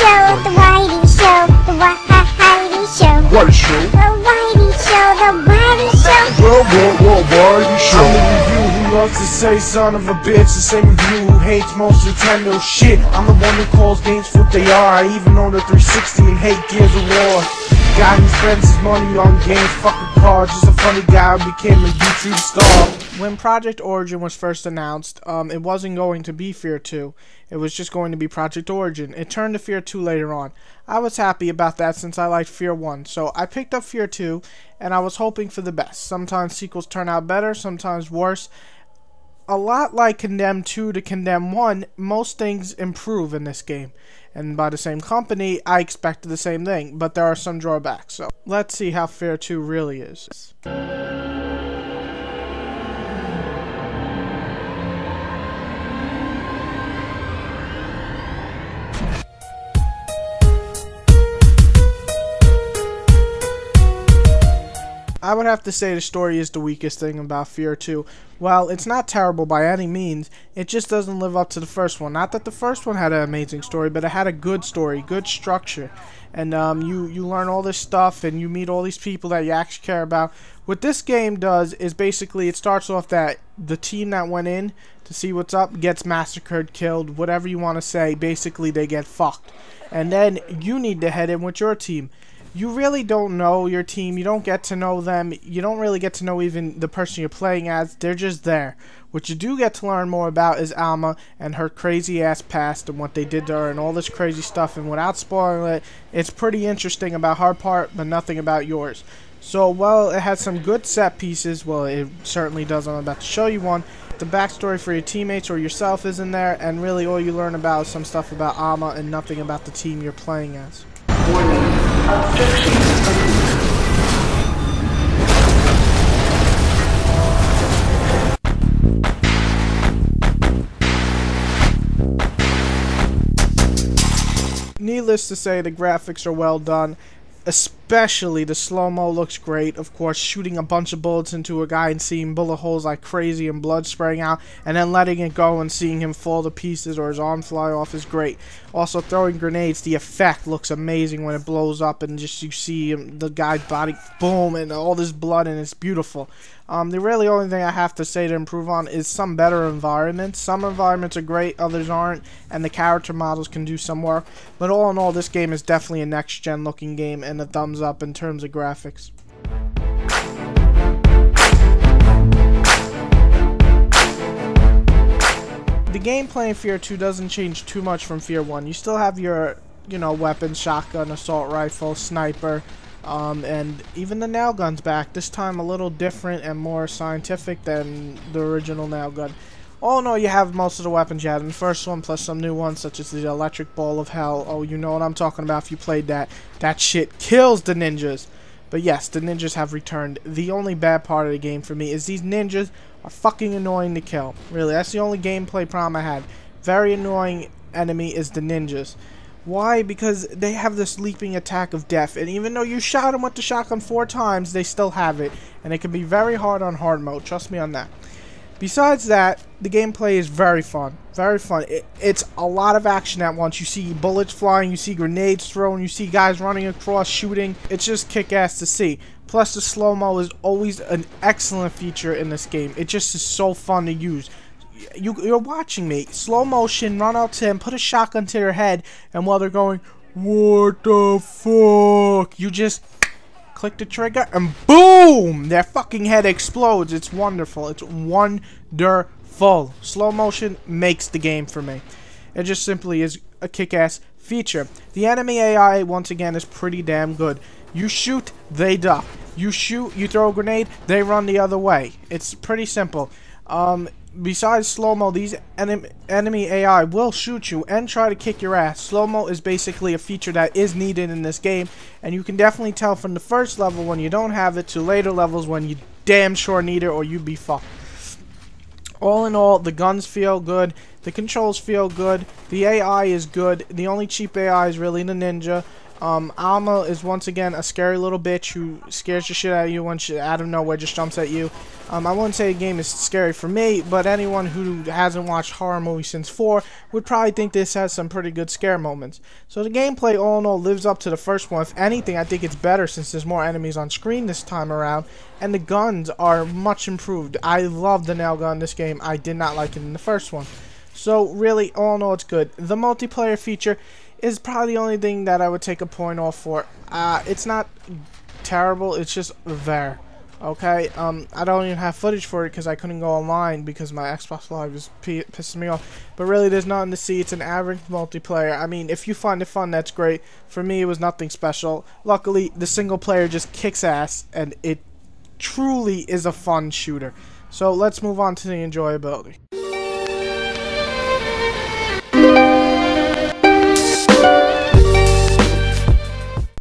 Show, the Whitey Show, the Whitey Show. Whitey Show. The Whitey Show, the Whitey Show. Whitey Show. I'm the review who loves to say son of a bitch. The same review who hates most Nintendo shit. I'm the one who calls games for what they are. I even own a 360 and hate Gears of War. Guy who spends his money on games, fucking cards. Just a funny guy who became a YouTube star. When Project Origin was first announced, it wasn't going to be Fear 2. It was just going to be Project Origin. It turned to Fear 2 later on. I was happy about that since I liked Fear 1. So I picked up Fear 2, and I was hoping for the best. Sometimes sequels turn out better, sometimes worse. A lot like Condemned 2 to Condemned 1, most things improve in this game. And by the same company, I expected the same thing, but there are some drawbacks. So let's see how Fear 2 really is. I would have to say the story is the weakest thing about Fear 2. Well, it's not terrible by any means, it just doesn't live up to the first one. Not that the first one had an amazing story, but it had a good story, good structure. And you learn all this stuff, and you meet all these people that you actually care about. What this game does is basically, it starts off that the team that went in to see what's up gets massacred, killed, whatever you want to say. Basically, they get fucked. And then you need to head in with your team. You really don't know your team, you don't get to know them, you don't really get to know even the person you're playing as, they're just there. What you do get to learn more about is Alma and her crazy ass past and what they did to her and all this crazy stuff, and without spoiling it, it's pretty interesting about her part, but nothing about yours. So, well, it has some good set pieces, well, it certainly does, I'm about to show you one. The backstory for your teammates or yourself is in there, and really all you learn about is some stuff about Alma and nothing about the team you're playing as. Warning. Obstruction present. Needless to say, the graphics are well done. Especially the slow-mo looks great. Of course, shooting a bunch of bullets into a guy and seeing bullet holes like crazy and blood spraying out, and then letting it go and seeing him fall to pieces or his arm fly off is great. Also, throwing grenades, the effect looks amazing when it blows up and just you see the guy's body, boom, and all this blood, and it's beautiful. The really only thing I have to say to improve on is some better environments. Some environments are great, others aren't, and the character models can do some work. But all in all, this game is definitely a next-gen looking game and a thumbs up in terms of graphics. The gameplay in Fear 2 doesn't change too much from Fear 1. You still have your, weapons, shotgun, assault rifle, sniper, and even the nail gun's back. This time a little different and more scientific than the original nail gun. Oh no, you have most of the weapons you had in the first one, plus some new ones such as the electric ball of hell. Oh, you know what I'm talking about if you played that. That shit kills the ninjas. But yes, the ninjas have returned. The only bad part of the game for me is these ninjas are fucking annoying to kill. Really, that's the only gameplay problem I had. Very annoying enemy is the ninjas. Why? Because they have this leaping attack of death, and even though you shot them with the shotgun 4 times, they still have it. And it can be very hard on hard mode, trust me on that. Besides that, the gameplay is very fun. Very fun. It's a lot of action at once. You see bullets flying, you see grenades thrown, you see guys running across, shooting. It's just kick-ass to see. Plus, the slow-mo is always an excellent feature in this game. It just is so fun to use. You're watching me. Slow motion, run up to him, put a shotgun to their head, and while they're going, what the fuck? You just click the trigger, and boom! Their fucking head explodes. It's wonderful. It's wonderful. Slow motion makes the game for me. It just simply is a kick-ass feature. The enemy AI, once again, is pretty damn good. You shoot, they duck. You shoot, you throw a grenade, they run the other way. It's pretty simple. Besides slow-mo, these enemy AI will shoot you and try to kick your ass. Slow-mo is basically a feature that is needed in this game, and you can definitely tell from the first level when you don't have it to later levels when you damn sure need it or you be fucked. All in all, the guns feel good, the controls feel good, the AI is good, the only cheap AI is really the ninja. Alma is once again a scary little bitch who scares the shit out of you when she out of nowhere just jumps at you. I wouldn't say the game is scary for me, but anyone who hasn't watched horror movies since 4 would probably think this has some pretty good scare moments. So the gameplay all in all lives up to the first one. If anything, I think it's better since there's more enemies on screen this time around, and the guns are much improved. I love the nail gun in this game. I did not like it in the first one. So really, all in all, it's good. The multiplayer feature is probably the only thing that I would take a point off for. It's not terrible, it's just there. Okay, I don't even have footage for it because I couldn't go online because my Xbox Live was pissing me off. But really, there's nothing to see. It's an average multiplayer. I mean, if you find it fun, that's great. For me, it was nothing special. Luckily, the single player just kicks ass, and it truly is a fun shooter. So let's move on to the enjoyability.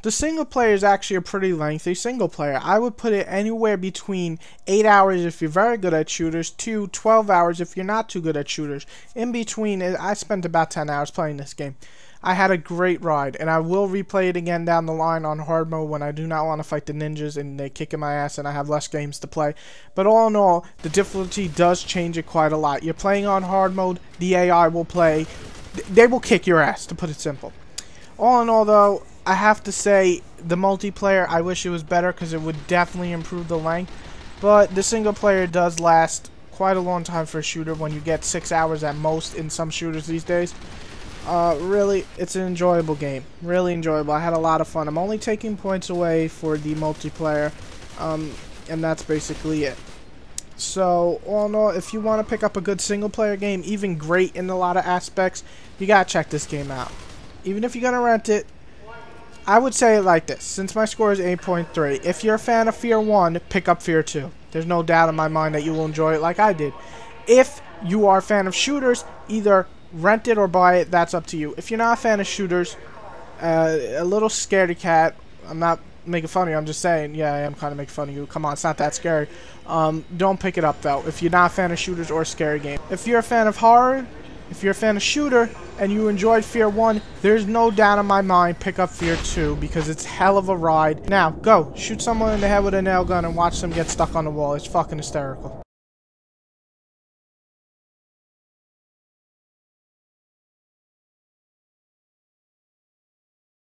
The single player is actually a pretty lengthy single player. I would put it anywhere between 8 hours if you're very good at shooters to 12 hours if you're not too good at shooters. In between, I spent about 10 hours playing this game. I had a great ride, and I will replay it again down the line on hard mode when I do not want to fight the ninjas and they're kicking my ass and I have less games to play. But all in all, the difficulty does change it quite a lot. You're playing on hard mode, the AI will play. They will kick your ass, to put it simple. All in all, though, I have to say the multiplayer, I wish it was better because it would definitely improve the length. But the single player does last quite a long time for a shooter when you get 6 hours at most in some shooters these days. Really, it's an enjoyable game. Really enjoyable. I had a lot of fun. I'm only taking points away for the multiplayer, and that's basically it. So, all in all, if you want to pick up a good single player game, even great in a lot of aspects, you gotta check this game out. Even if you're gonna rent it, I would say it like this, since my score is 8.3, if you're a fan of Fear 1, pick up Fear 2. There's no doubt in my mind that you will enjoy it like I did. If you are a fan of shooters, either rent it or buy it, that's up to you. If you're not a fan of shooters, a little scaredy cat, I'm not making fun of you, I'm just saying, yeah, I am kind of making fun of you, come on, it's not that scary. Don't pick it up though, if you're not a fan of shooters or a scary game. If you're a fan of horror, if you're a fan of shooter, and you enjoyed Fear 1, there's no doubt in my mind, pick up Fear 2, because it's hell of a ride. Now, go, shoot someone in the head with a nail gun and watch them get stuck on the wall. It's fucking hysterical.